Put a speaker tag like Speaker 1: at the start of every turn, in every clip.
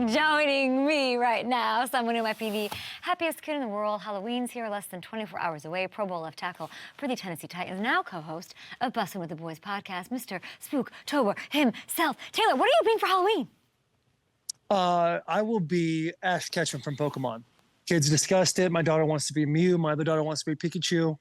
Speaker 1: Joining me right now, someone who might be the happiest kid in the world. Halloween's here, less than 24 hours away. Pro Bowl left tackle for the Tennessee Titans, now co-host of Bussin' with the Boys podcast, Mr. Spooktober himself. Taylor, what are you being for Halloween?
Speaker 2: I will be Ash Ketchum from Pokemon. Kids discussed it. My daughter wants to be Mew. My other daughter wants to be Pikachu.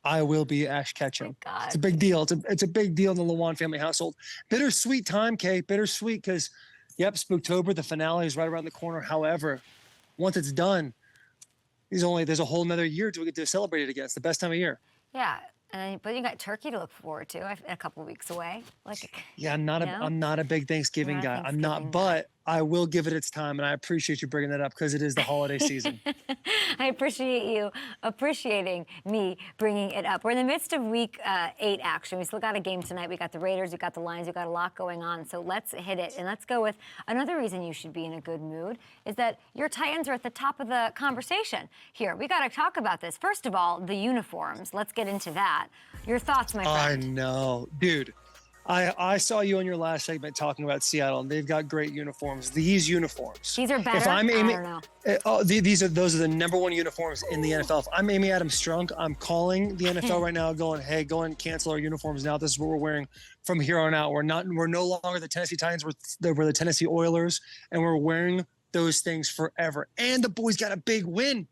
Speaker 2: I will be Ash Ketchum.
Speaker 1: Oh my God.
Speaker 2: It's a big deal. It's a big deal in the Lewan family household. Bittersweet time, Kay. Bittersweet because, yep, Spooktober, the finale is right around the corner. However, once it's done, there's a whole another year to get to celebrate it again. It's the best time of year.
Speaker 1: Yeah, but you got turkey to look forward to a couple of weeks away.
Speaker 2: Yeah, I'm not a big Thanksgiving guy. I'm not, but I will give it its time, and I appreciate you bringing that up because it is the holiday season.
Speaker 1: I appreciate you appreciating me bringing it up. We're in the midst of week 8 action. We still got a game tonight. We got the Raiders, we got the Lions, we got a lot going on. So let's hit it, and let's go with another reason you should be in a good mood is that your Titans are at the top of the conversation here. We got to talk about this. First of all, the uniforms. Let's get into that. Your thoughts, my friend?
Speaker 2: I know, dude. I saw you in your last segment talking about Seattle, and they've got great uniforms. These uniforms.
Speaker 1: These are better.
Speaker 2: If I'm aiming,
Speaker 1: I don't know.
Speaker 2: Those are the number one uniforms in the NFL. If I'm Amy Adams Strunk, I'm calling the NFL right now, going, hey, go and cancel our uniforms now. This is what we're wearing from here on out. We're no longer the Tennessee Titans. We're the Tennessee Oilers, and we're wearing those things forever. And the boys got a big win.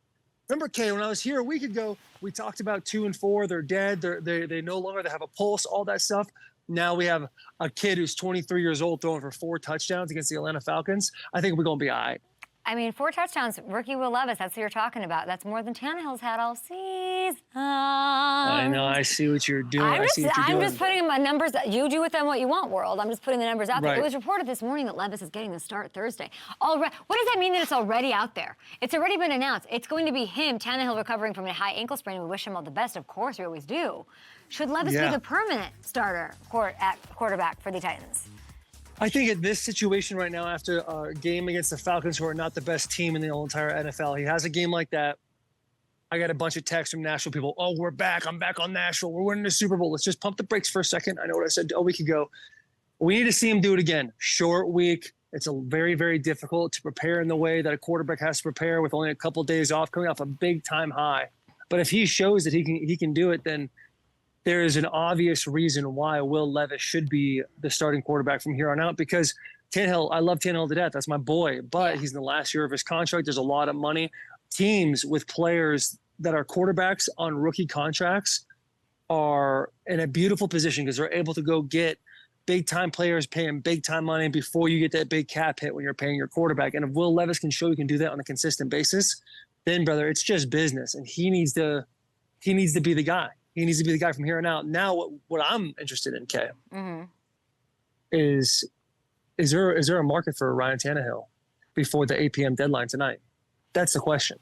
Speaker 2: Remember, Kay, when I was here a week ago, we talked about 2 and 4. They're dead. They no longer have a pulse. All that stuff. Now we have a kid who's 23 years old throwing for 4 touchdowns against the Atlanta Falcons. I think we're going to be all right.
Speaker 1: I mean, 4 touchdowns, rookie Will Levis, that's who you're talking about. That's more than Tannehill's had all season.
Speaker 2: I know. I see what you're doing.
Speaker 1: I'm just putting my numbers. You do with them what you want, world. I'm just putting the numbers out there.
Speaker 2: Right.
Speaker 1: It was reported this morning that Levis is getting the start Thursday. What does that mean that it's already out there? It's already been announced. It's going to be him, Tannehill, recovering from a high ankle sprain, and we wish him all the best. Of course, we always do. Should Levis be the permanent starter at quarterback for the Titans?
Speaker 2: I think in this situation right now, after a game against the Falcons, who are not the best team in the whole entire NFL, he has a game like that. I got a bunch of texts from Nashville people. Oh, we're back. I'm back on Nashville. We're winning the Super Bowl. Let's just pump the brakes for a second. I know what I said a week ago. We need to see him do it again. Short week. It's a very, very difficult to prepare in the way that a quarterback has to prepare with only a couple of days off, coming off a big-time high. But if he shows that he can do it, then there is an obvious reason why Will Levis should be the starting quarterback from here on out, because Tannehill, I love Tannehill to death. That's my boy, but he's in the last year of his contract. There's a lot of money. Teams with players that are quarterbacks on rookie contracts are in a beautiful position because they're able to go get big-time players paying big-time money before you get that big cap hit when you're paying your quarterback. And if Will Levis can show you can do that on a consistent basis, then, brother, it's just business, and he needs to be the guy. He needs to be the guy from here on out. Now, what I'm interested in, Kay, is there a market for Ryan Tannehill before the 8 p.m. deadline tonight? That's the question.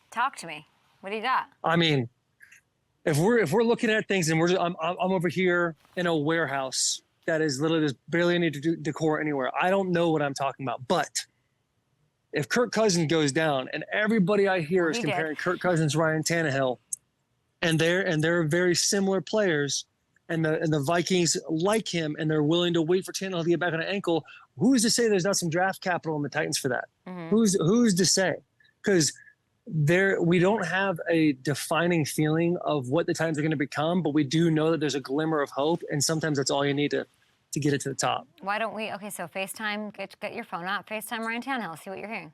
Speaker 1: Talk to me. What do you got?
Speaker 2: I mean, if we're looking at things and I'm over here in a warehouse that is literally there's barely any decor anywhere. I don't know what I'm talking about, but if Kirk Cousins goes down and everybody I hear is comparing Kirk Cousins to Ryan Tannehill, and they're very similar players, and the Vikings like him, and they're willing to wait for Tannehill to get back on an ankle. Who's to say there's not some draft capital in the Titans for that? Who's to say? Because we don't have a defining feeling of what the Titans are going to become, but we do know that there's a glimmer of hope, and sometimes that's all you need to get it to the top.
Speaker 1: Why don't we? Okay, so FaceTime. Get your phone out. FaceTime Ryan Tannehill. See what you're hearing.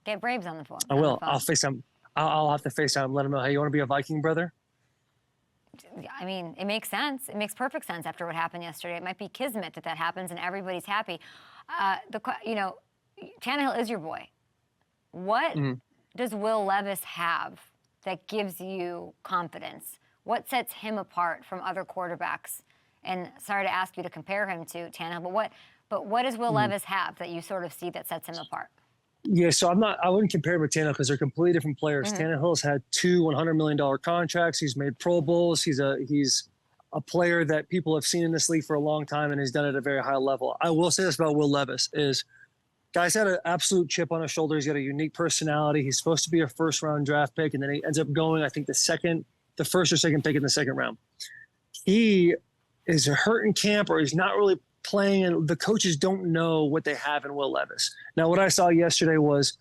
Speaker 1: Get Braves on the phone.
Speaker 2: I will. I'll FaceTime. I'll have to FaceTime. Let him know. Hey, you want to be a Viking, brother?
Speaker 1: I mean, it makes sense. It makes perfect sense after what happened yesterday. It might be kismet that happens and everybody's happy. Tannehill is your boy. What does Will Levis have that gives you confidence? What sets him apart from other quarterbacks? And sorry to ask you to compare him to Tannehill, but what does Will Levis have that you sort of see that sets him apart?
Speaker 2: Yeah, so I wouldn't compare him with Tannehill because they're completely different players. Tannehill's had 2 $100 million contracts. He's made Pro Bowls. He's a player that people have seen in this league for a long time, and he's done it at a very high level. I will say this about Will Levis is guy's had an absolute chip on his shoulder. He's got a unique personality. He's supposed to be a first-round draft pick, and then he ends up going, I think, the first or second pick in the second round. He is hurt in camp, or he's not really playing, and the coaches don't know what they have in Will Levis. Now, what I saw yesterday was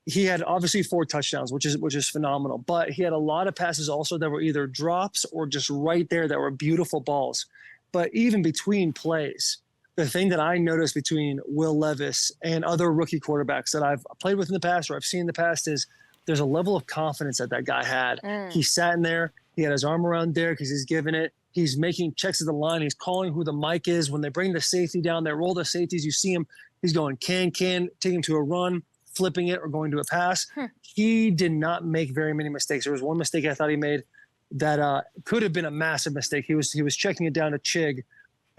Speaker 2: he had obviously 4 touchdowns, which is phenomenal, but he had a lot of passes also that were either drops or just right there that were beautiful balls. But even between plays, the thing that I noticed between Will Levis and other rookie quarterbacks that I've played with in the past or I've seen in the past is there's a level of confidence that guy had. He sat in there, he had his arm around Derek because he's giving it. He's making checks at the line. He's calling who the mic is. When they bring the safety down, they roll the safeties. You see him, he's going can, take him to a run, flipping it or going to a pass. He did not make very many mistakes. There was one mistake I thought he made that could have been a massive mistake. He was checking it down to Chig,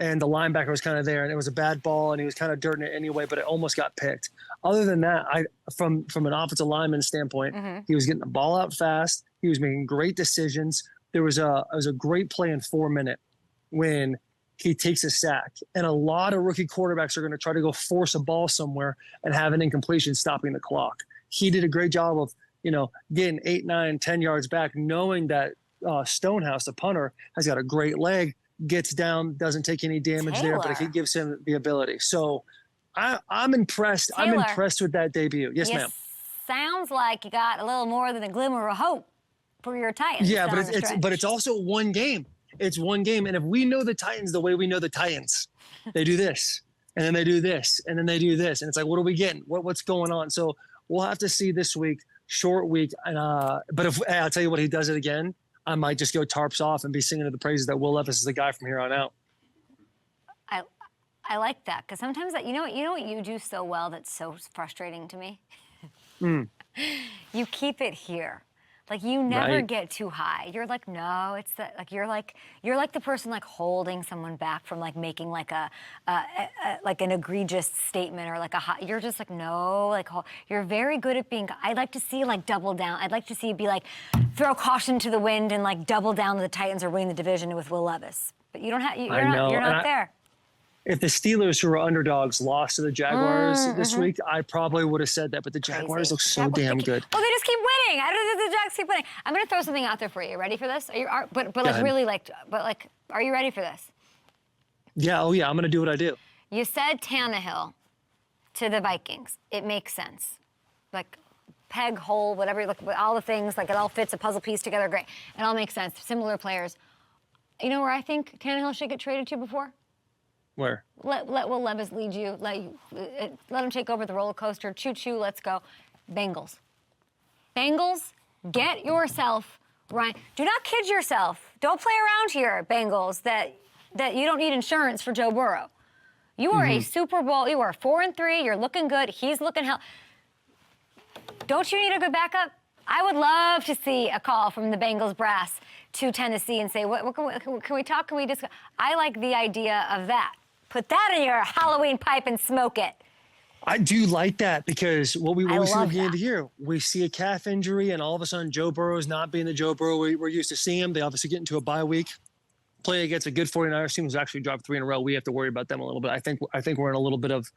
Speaker 2: and the linebacker was kind of there, and it was a bad ball, and he was kind of dirting it anyway, but it almost got picked. Other than that, from an offensive lineman standpoint, he was getting the ball out fast. He was making great decisions. It was a great play in 4 minute when he takes a sack. And a lot of rookie quarterbacks are going to try to go force a ball somewhere and have an incompletion stopping the clock. He did a great job of, getting 8, 9, 10 yards back, knowing that Stonehouse, the punter, has got a great leg, gets down, doesn't take any damage there, but it gives him the ability. So I'm impressed.
Speaker 1: Taylor,
Speaker 2: I'm impressed with that debut. Yes, ma'am.
Speaker 1: Sounds like you got a little more than a glimmer of hope for your Titans.
Speaker 2: Yeah, but it's also one game. It's one game. And if we know the Titans the way we know the Titans, they do this, and then they do this, and then they do this. And it's like, what are we getting? What's going on? So we'll have to see this week, short week. And but I'll tell you what, he does it again, I might just go tarps off and be singing to the praises that Will Levis is the guy from here on out.
Speaker 1: I like that, because sometimes you know what you do so well that's so frustrating to me? You keep it here. Like, you never get too high. You're like, no, it's that, like, you're like the person like holding someone back from like making like like an egregious statement or like you're just like, no, like, you're very good at being, I'd like to see you like double down. I'd like to see you be like, throw caution to the wind and like double down the Titans are winning the division with Will Levis. But you don't have, you're not there.
Speaker 2: If the Steelers, who are underdogs, lost to the Jaguars this week, I probably would have said that. But the Jaguars look so damn good.
Speaker 1: Well, they just keep winning. I don't think the Jags keep winning. I'm going to throw something out there for you. Ready for this? Are you ready for this?
Speaker 2: Yeah. Oh, yeah. I'm going to do what I do.
Speaker 1: You said Tannehill to the Vikings. It makes sense. Like, peg, hole, whatever. Like, all the things. Like, it all fits a puzzle piece together. Great. It all makes sense. Similar players. You know where I think Tannehill should get traded to before?
Speaker 2: Where?
Speaker 1: Let Will Levis lead you. Let him take over the roller coaster. Choo-choo, let's go. Bengals. Bengals, get yourself right. Do not kid yourself. Don't play around here, Bengals, that you don't need insurance for Joe Burrow. You are a Super Bowl. You are 4-3. You're looking good. He's looking hell. Don't you need a good backup? I would love to see a call from the Bengals brass to Tennessee and say, what can we talk? Can we discuss? I like the idea of that. Put that in your Halloween pipe and smoke it.
Speaker 2: I do like that, because what we see at the beginning of the year, we see a calf injury, and all of a sudden Joe Burrow is not being the Joe Burrow we're used to seeing him. They obviously get into a bye week. Play against a good 49ers team who's actually dropped 3 in a row. We have to worry about them a little bit. I think we're in a little bit of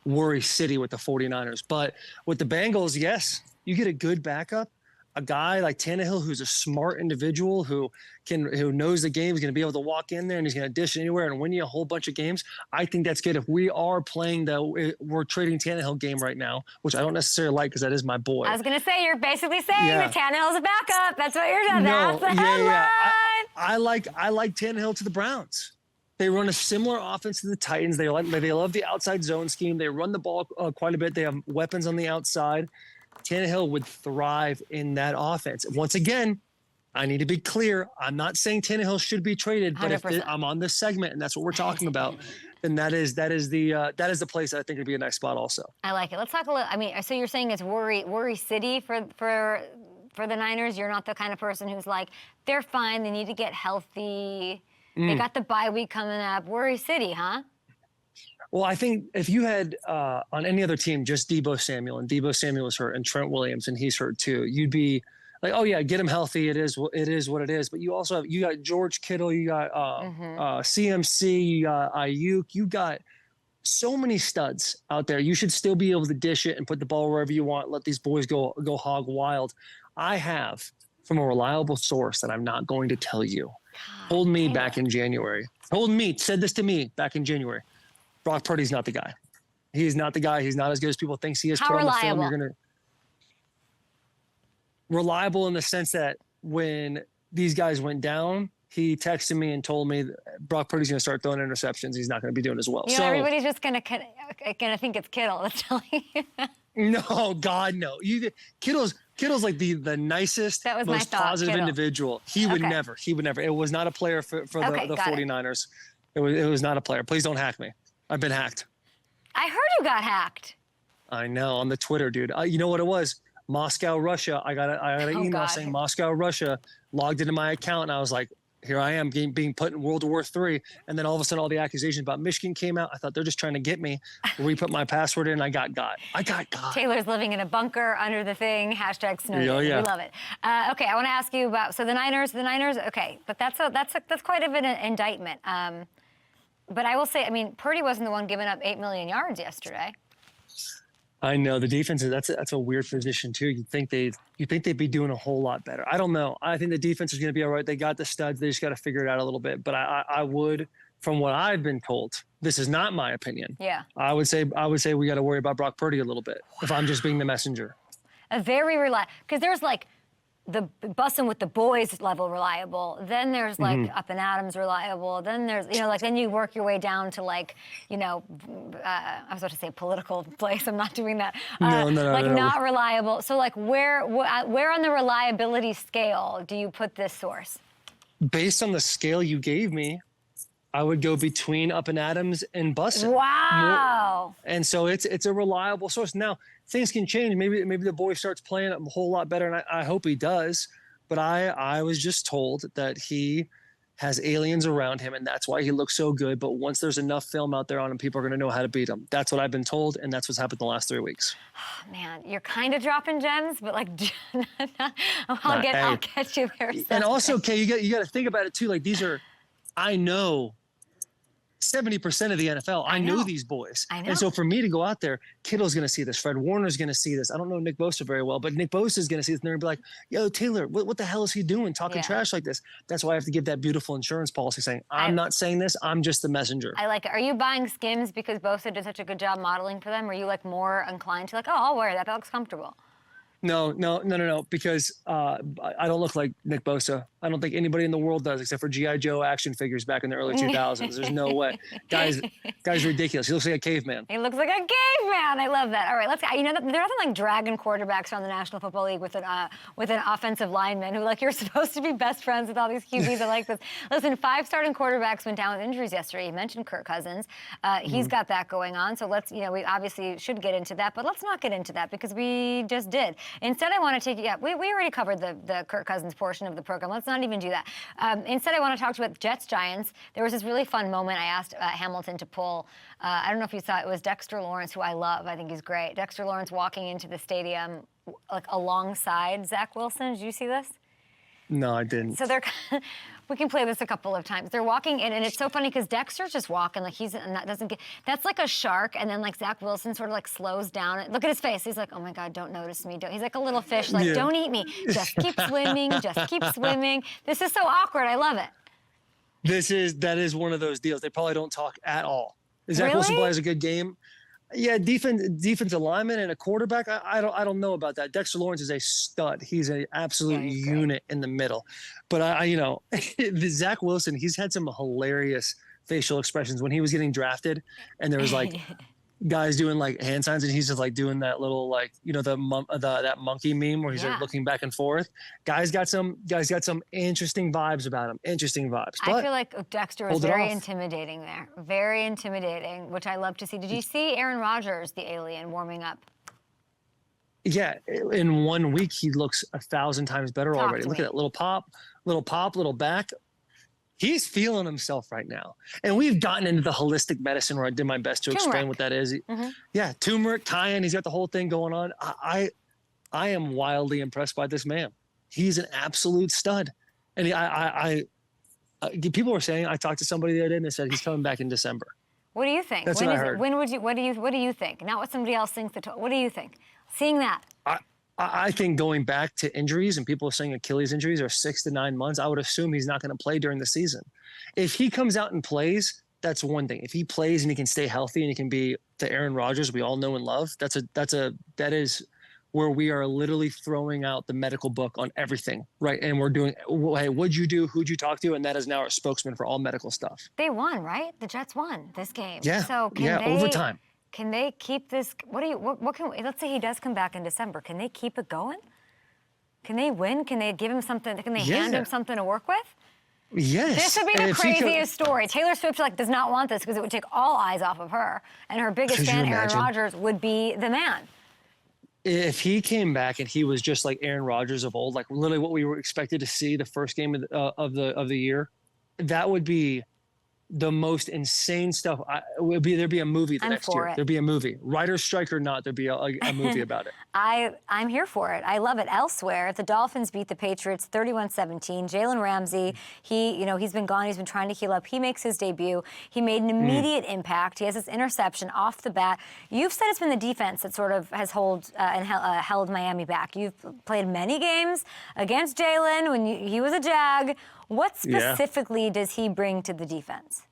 Speaker 2: worry city with the 49ers. But with the Bengals, yes, you get a good backup. A guy like Tannehill, who's a smart individual, who knows the game, is going to be able to walk in there and he's going to dish anywhere and win you a whole bunch of games. I think that's good. If we are playing we're trading Tannehill game right now, which I don't necessarily like because that is my boy.
Speaker 1: I was going to say, you're basically saying that Tannehill's a backup. That's what you're doing. That's the headline.
Speaker 2: Yeah. I like Tannehill to the Browns. They run a similar offense to the Titans. They love the outside zone scheme. They run the ball quite a bit. They have weapons on the outside. Tannehill would thrive in that offense. Once again, I need to be clear. I'm not saying Tannehill should be traded, but 100%. If I'm on this segment and that's what we're talking about, then that is the place that I think would be a nice spot also.
Speaker 1: I like it. Let's talk a little. I mean, so you're saying it's worry city for the Niners. You're not the kind of person who's like, they're fine. They need to get healthy. They got the bye week coming up. Worry city, huh?
Speaker 2: Well, I think if you had on any other team just Deebo Samuel, and Deebo Samuel is hurt, and Trent Williams, and he's hurt too, you'd be like, oh yeah, get him healthy. It is what it is. But you also you got George Kittle, you got CMC, you got Ayuk, you got so many studs out there. You should still be able to dish it and put the ball wherever you want. Let these boys go hog wild. I have, from a reliable source that I'm not going to tell you, told me back in January. Said this to me back in January. Brock Purdy's not the guy. He's not the guy. He's not as good as people think he is.
Speaker 1: How
Speaker 2: Put on the
Speaker 1: reliable?
Speaker 2: film, reliable in the sense that when these guys went down, he texted me and told me Brock Purdy's going to start throwing interceptions. He's not going to be doing as well.
Speaker 1: You know, everybody's just going to think it's Kittle. That's telling you.
Speaker 2: No, God, no. Kittle's like the nicest,
Speaker 1: That was my
Speaker 2: most
Speaker 1: thought,
Speaker 2: positive
Speaker 1: Kittle.
Speaker 2: individual. He would never. It was not a player for the 49ers. It was not a player. Please don't hack me. I've been hacked.
Speaker 1: I heard you got hacked.
Speaker 2: I know, on the Twitter, dude. You know what it was? Moscow, Russia. I got an email saying Moscow, Russia, logged into my account, and I was like, here I am being put in World War III. And then all of a sudden, all the accusations about Michigan came out. I thought they're just trying to get me. We-put my password in, and I got got.
Speaker 1: Taylor's living in a bunker under the thing. Hashtag Snowden.
Speaker 2: Oh, yeah.
Speaker 1: We love it. Okay, I want to ask you about, so the Niners, okay, but that's quite of an indictment. But I will say, I mean, Purdy wasn't the one giving up 8 million yards yesterday.
Speaker 2: I know the defense that's a weird position too. You'd think they'd be doing a whole lot better. I don't know. I think the defense is going to be all right. They got the studs. They just got to figure it out a little bit. But I would, from what I've been told, this is not my opinion.
Speaker 1: Yeah.
Speaker 2: I would say we got to worry about Brock Purdy a little bit if I'm just being the messenger.
Speaker 1: A very reliable, because there's like the bussin' with the boys level reliable. Then there's like Up and Adams reliable. Then there's, then you work your way down to like, I was about to say political place. I'm not doing that.
Speaker 2: No.
Speaker 1: Not reliable. So like where on the reliability scale do you put this source?
Speaker 2: Based on the scale you gave me, I would go between Up and Adams and Bussin'.
Speaker 1: Wow.
Speaker 2: And so it's a reliable source. Now, things can change. Maybe the boy starts playing a whole lot better, and I hope he does. But I was just told that he has aliens around him, and that's why he looks so good. But once there's enough film out there on him, people are going to know how to beat him. That's what I've been told, and that's what's happened the last 3 weeks.
Speaker 1: Oh, man, you're kind of dropping gems, but like, I'll get you there.
Speaker 2: And also, Kay, you got to think about it too. Like I know 70% of the NFL. I know these boys.
Speaker 1: I know.
Speaker 2: And so for me to go out there, Kittle's going to see this. Fred Warner's going to see this. I don't know Nick Bosa very well, but Nick Bosa is going to see this. And they're going to be like, yo, Taylor, what the hell is he doing talking trash like this? That's why I have to give that beautiful insurance policy saying, I'm not saying this. I'm just the messenger.
Speaker 1: I like it. Are you buying Skims because Bosa did such a good job modeling for them? Are you like more inclined to like, oh, I'll wear that. That looks comfortable?
Speaker 2: No, because I don't look like Nick Bosa. I don't think anybody in the world does, except for G.I. Joe action figures back in the early 2000s. There's no way. Guy's ridiculous. He looks like a caveman.
Speaker 1: He looks like a caveman. I love that. All right, let's. There's nothing like dragging quarterbacks around the National Football League with an offensive lineman who, like, you're supposed to be best friends with all these QBs. I like this. Listen, 5 starting quarterbacks went down with injuries yesterday. You mentioned Kirk Cousins. He's got that going on. So let's, we obviously should get into that, but let's not get into that because we just did. Instead, I want to take we already covered the Kirk Cousins portion of the program. Let's not even do that. Instead, I want to talk to you about Jets-Giants. There was this really fun moment. I asked Hamilton to pull. I don't know if you saw it. It was Dexter Lawrence, who I love. I think he's great. Dexter Lawrence walking into the stadium like alongside Zach Wilson. Did you see this?
Speaker 2: No, I didn't.
Speaker 1: So we can play this a couple of times. They're walking in, and it's so funny because Dexter's just walking like that's like a shark, and then like Zach Wilson sort of like slows down. Look at his face. He's like, oh my God, don't notice me. He's like a little fish, like, don't eat me. Just keep swimming, just keep swimming. This is so awkward. I love it.
Speaker 2: That is one of those deals. They probably don't talk at all. Zach Wilson plays a good game. Yeah, defensive lineman and a quarterback. I don't know about that. Dexter Lawrence is a stud. He's an absolute unit in the middle. But Zach Wilson, he's had some hilarious facial expressions when he was getting drafted, and there was like guys doing like hand signs, and he's just like doing that little like that monkey meme where he's like looking back and forth. Guys got some interesting vibes about him. Interesting vibes. But
Speaker 1: I feel like Dexter was very intimidating there. Very intimidating, which I love to see. Did you see Aaron Rodgers, the alien, warming up?
Speaker 2: Yeah, in 1 week he looks 1,000 times better already. Look at that little pop, little back. He's feeling himself right now. And we've gotten into the holistic medicine where I did my best to explain what that is. Yeah, turmeric, cayenne, he's got the whole thing going on. I am wildly impressed by this man. He's an absolute stud. And people were saying, I talked to somebody the other day and they said he's coming back in December.
Speaker 1: What do you think?
Speaker 2: That's what I heard.
Speaker 1: What do you think? Not what somebody else thinks. What do you think? Seeing that.
Speaker 2: I think going back to injuries, and people are saying Achilles injuries are 6 to 9 months, I would assume he's not going to play during the season. If he comes out and plays, that's one thing. If he plays and he can stay healthy and he can be the Aaron Rodgers we all know and love, that is where we are literally throwing out the medical book on everything, right? And we're doing, hey, what'd you do? Who'd you talk to? And that is now our spokesman for all medical stuff.
Speaker 1: They won, right? The Jets won this game.
Speaker 2: Yeah.
Speaker 1: So can they,
Speaker 2: overtime.
Speaker 1: Can they keep this? Let's say he does come back in December. Can they keep it going? Can they win? Can they give him something? Can they hand him something to work with?
Speaker 2: Yes.
Speaker 1: This would be the craziest story. Taylor Swift does not want this because it would take all eyes off of her, and her biggest fan, Aaron Rodgers, would be the man.
Speaker 2: If he came back and he was just like Aaron Rodgers of old, like literally what we were expected to see the first game of the year, that would be the most insane stuff. There'd be a movie next year. There'd be a movie. Writer's strike or not, there'd be a movie about it.
Speaker 1: I'm here for it. I love it. Elsewhere, the Dolphins beat the Patriots 31-17. Jalen Ramsey, he's been gone. He's been trying to heal up. He makes his debut. He made an immediate impact. He has this interception off the bat. You've said it's been the defense that sort of has held Miami back. You've played many games against Jalen when he was a Jag. What specifically does he bring to the defense?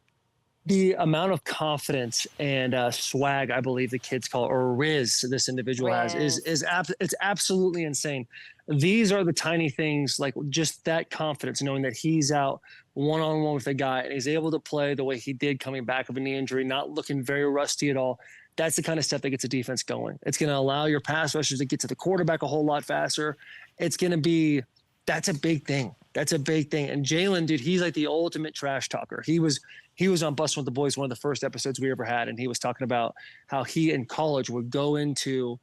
Speaker 2: The amount of confidence and swag, I believe the kids call it, or riz this individual has, it's absolutely insane. These are the tiny things, like just that confidence, knowing that he's out one-on-one with a guy and he's able to play the way he did coming back of a knee injury, not looking very rusty at all. That's the kind of stuff that gets a defense going. It's going to allow your pass rushers to get to the quarterback a whole lot faster. It's going to be – that's a big thing. That's a big thing. And Jalen, dude, he's like the ultimate trash talker. He was on Bustin' with the Boys, one of the first episodes we ever had, and he was talking about how he in college would go into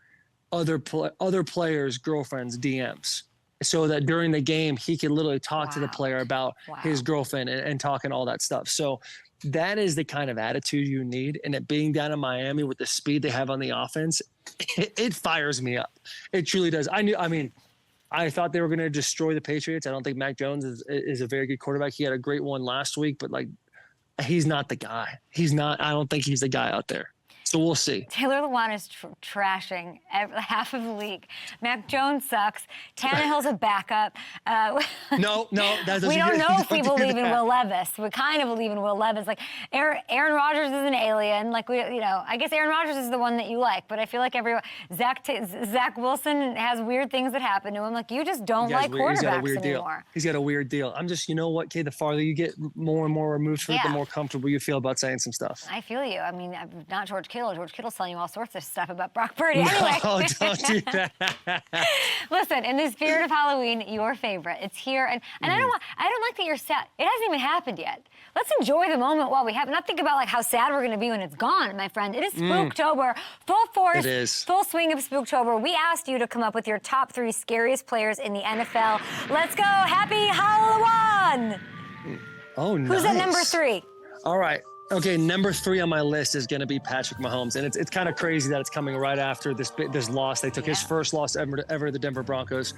Speaker 2: other players' girlfriends' DMs so that during the game he could literally talk to the player about his girlfriend and talking all that stuff. So that is the kind of attitude you need. And it being down in Miami with the speed they have on the offense, it fires me up. It truly does. I thought they were going to destroy the Patriots. I don't think Mac Jones is a very good quarterback. He had a great one last week, but he's not the guy. I don't think he's the guy out there. So we'll see.
Speaker 1: Taylor Lewan is trashing half of the league. Mac Jones sucks. Tannehill's a backup.
Speaker 2: No, that doesn't.
Speaker 1: We don't know if we believe in Will Levis. We kind of believe in Will Levis. Like Aaron Rodgers is an alien. Like I guess Aaron Rodgers is the one that you like, but I feel like Zach Wilson has weird things that happen to him. Like you just don't like quarterbacks anymore.
Speaker 2: He's got a weird deal. I'm just, you know what, Kay, the farther you get more and more removed from it, the more comfortable you feel about saying some stuff.
Speaker 1: I feel you. I mean, not George Kittle. George Kittle's telling you all sorts of stuff about Brock Purdy. Anyway.
Speaker 2: No, don't do that.
Speaker 1: Listen, in the spirit of Halloween, your favorite. It's here. And I don't like that you're sad. It hasn't even happened yet. Let's enjoy the moment while we have it. Not think about how sad we're going to be when it's gone, my friend. It is Spooktober. Full force. It is. Full swing of Spooktober. We asked you to come up with your top 3 scariest players in the NFL. Let's go. Happy Halloween.
Speaker 2: Oh, nice.
Speaker 1: Who's at number 3?
Speaker 2: All right. Okay, number 3 on my list is going to be Patrick Mahomes, and it's kind of crazy that it's coming right after this loss. They took his first loss ever to the Denver Broncos,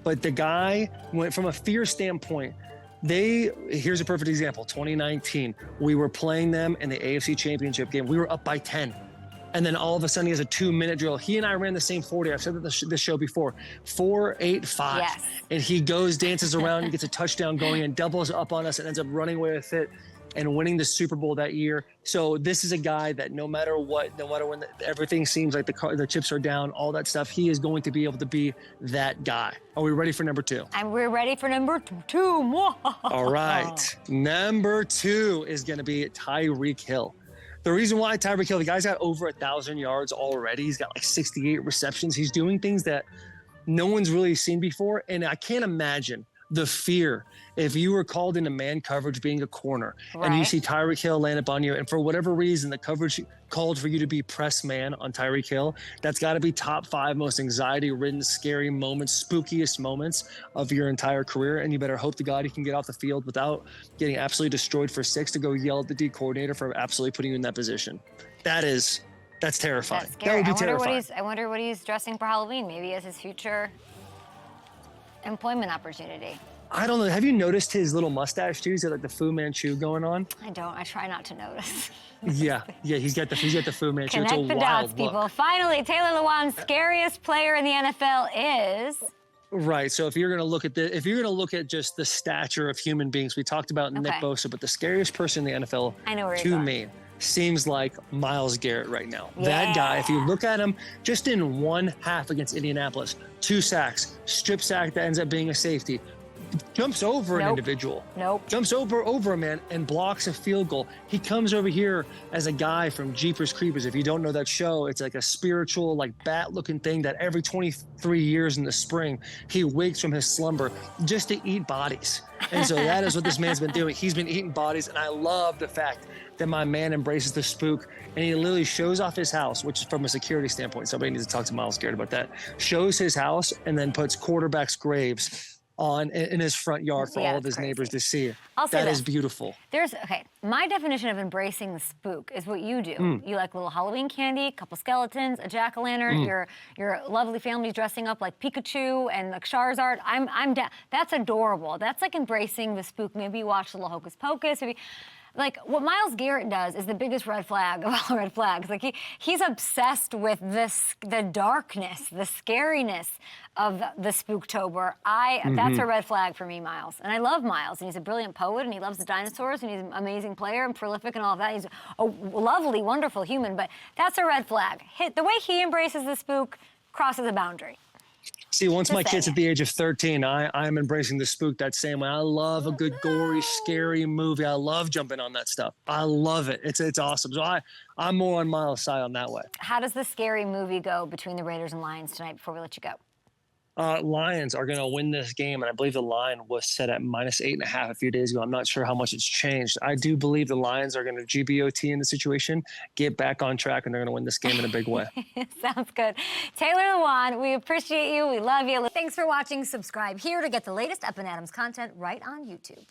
Speaker 2: but the guy went from a fear standpoint. Here's a perfect example. 2019, we were playing them in the AFC Championship game. We were up by 10, and then all of a sudden he has a 2-minute drill. He and I ran the same 40. I've said that this show before. 4-8-5,
Speaker 1: yes.
Speaker 2: And he dances around, and gets a touchdown going, and doubles up on us, and ends up running away with it and winning the Super Bowl that year. So this is a guy that no matter when everything seems like the chips are down, all that stuff, he is going to be able to be that guy. Are we ready for number 2?
Speaker 1: We're ready for number 2.
Speaker 2: All right. Number 2 is going to be Tyreek Hill. The reason why Tyreek Hill, the guy's got over 1,000 yards already. He's got 68 receptions. He's doing things that no one's really seen before. And I can't imagine the fear if you were called into man coverage being a corner and you see Tyreek Hill land up on you, and for whatever reason the coverage called for you to be press man on Tyreek Hill. That's got to be top 5 most anxiety-ridden, scary moments, spookiest moments of your entire career, and you better hope to God he can get off the field without getting absolutely destroyed for 6 to go yell at the D coordinator for absolutely putting you in that position. That's terrifying.
Speaker 1: That's scary.
Speaker 2: That would be terrifying.
Speaker 1: I wonder what he's dressing for Halloween. Maybe as his future employment opportunity.
Speaker 2: I don't know. Have you noticed his little mustache too? He's got the Fu Manchu going on.
Speaker 1: I don't. I try not to notice.
Speaker 2: Yeah. He's got the Fu Manchu.
Speaker 1: Connect the dots, people. Finally, Taylor Lewan's scariest player in the NFL is
Speaker 2: Right. So if you're going to look at if you're going to look at just the stature of human beings, we talked about Nick Bosa, but the scariest person in the NFL
Speaker 1: I know where
Speaker 2: to me seems like Myles Garrett right now. That guy, if you look at him just in one half against Indianapolis, 2 sacks, strip sack that ends up being a safety, jumps over an individual, jumps over a man and blocks a field goal. He comes over here as a guy from Jeepers Creepers. If you don't know that show, it's like a spiritual, like bat-looking thing that every 23 years in the spring, he wakes from his slumber just to eat bodies. And so that is what this man's been doing. He's been eating bodies, and I love the fact that my man embraces the spook, and he literally shows off his house, which from a security standpoint, somebody needs to talk to Myles Garrett about that, shows his house and then puts quarterbacks' graves in his front yard for all of his neighbors to see. That is beautiful.
Speaker 1: My definition of embracing the spook is what you do. You like little Halloween candy, a couple skeletons, a jack-o'-lantern, your lovely family's dressing up like Pikachu and like Charizard. I'm down. That's adorable. That's like embracing the spook. Maybe you watch a little Hocus Pocus. Maybe. Like, what Myles Garrett does is the biggest red flag of all red flags. Like, he's obsessed with the darkness, the scariness of the Spooktober. That's a red flag for me, Myles. And I love Myles, and he's a brilliant poet, and he loves the dinosaurs, and he's an amazing player and prolific and all of that. He's a lovely, wonderful human, but that's a red flag. The way he embraces the spook crosses a boundary.
Speaker 2: See, once my kid's at the age of 13, I'm embracing the spook that same way. I love a good, gory, scary movie. I love jumping on that stuff. I love it. It's awesome. So I'm more on Myles' side on that way.
Speaker 1: How does the scary movie go between the Raiders and Lions tonight before we let you go?
Speaker 2: Lions are going to win this game, and I believe the line was set at -8.5 a few days ago. I'm not sure how much it's changed. I do believe the Lions are going to GBOT in the situation, get back on track, and they're going to win this game in a big way.
Speaker 1: Sounds good. Taylor Lewan, we appreciate you. We love you. Thanks for watching. Subscribe here to get the latest Up and Adams content right on YouTube.